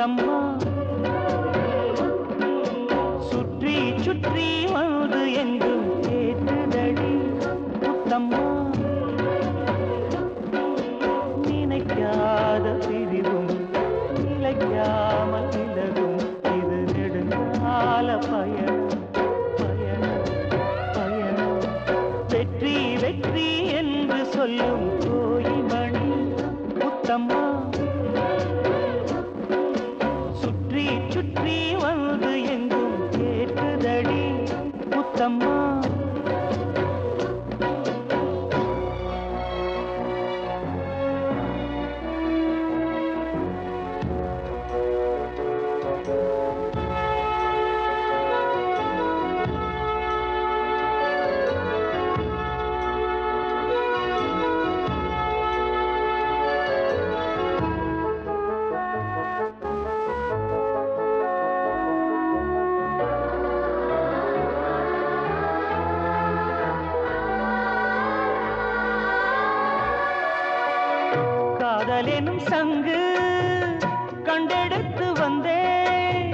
முத்தம்மா சுற்றி சுற்றி வந்து எங்கும் கேட்டுதடி முத்தம்மா நினைக்காத பிரிவும் நிலைக்காமல் விலகும் இது நெடுங்கால பயணம் பயணம் பயணம் வெற்றி வெற்றி என்று சொல்லும் கோயில் மணி முத்தம்மா சுற்றி சுற்றி வந்து எங்கும் கேட்குதடி முத்தம்மா காதலெனும் சங்கு கண்டெடுத்து வந்தேன்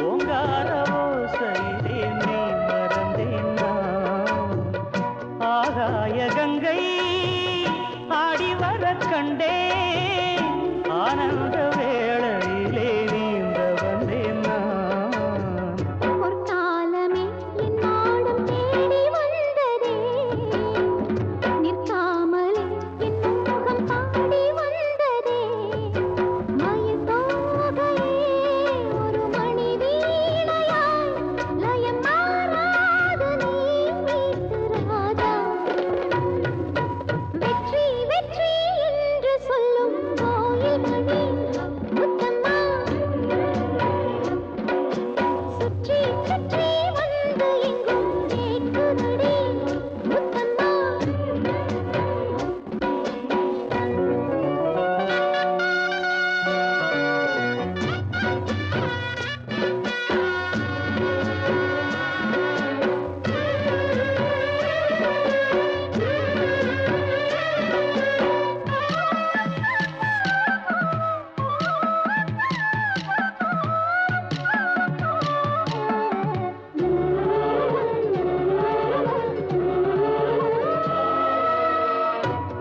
ஓங்கார ஓசையிலே நீ மறந்தேன் நான் ஆகாய கங்கை ஆடி வர கண்டேன் ஆனந்த வேளையிலே நீந்த வந்தேன் நான் ஒரு காலமே என்னோடும் தேடி வந்ததே நிற்காமலே என் முகம் பாடி வந்ததே மயில் தோகையே ஒரு மணி வீணையாய் லயம் மாறாது நீ மீட்டு ராஜா வெற்றி வெற்றி என்று சொல்லும் கோயில் மணி முத்தம்மா சுற்றி சுற்றி வந்து எங்கும் கேட்குதடி முத்தம்மா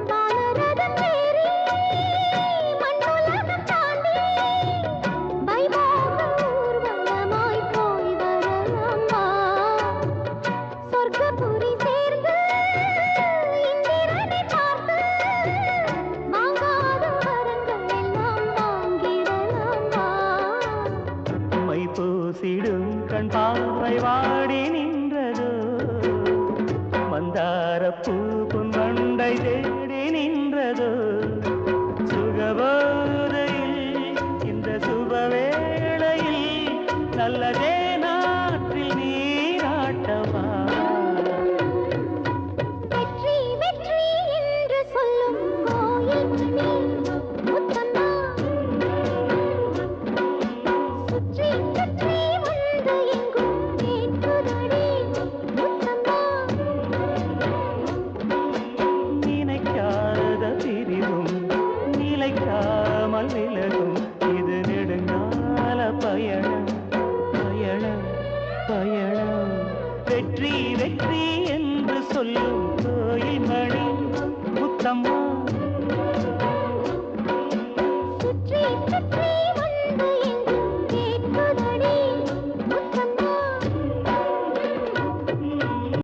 வானரதம் ஏறி மண்ணுலகம் தாண்டி வைபோக ஊர்வலமாய் போய் வரலாமா சொர்க்கபுரி சேர்ந்து இந்திரனை பார்த்து வாங்காத வரங்கள் எல்லாம் வாங்கிடலாமா மை பூசிடும் கண் பார்வை வாடி நின்றதோ மந்தார பூ பொன்வண்டை தேடி நின்றதோ சுகபோதையில் இந்த சுபவேளையில் நல்லதே நாட்டில் நீராட்டவா வெற்றி வெற்றி என்று சொல்லும் கோயில் மணி முத்தம்மா சுற்றி சுற்றி வந்து எங்கும் கேட்குதடி முத்தம்மா நினைக்காத பிரிவும் நிலைக்காமல் விலகும் இது நெடுங்கால பயணம் பயணம் பயணம் வெற்றி வெற்றி என்று சொல்லும் கோயில் மணி முத்தம்மா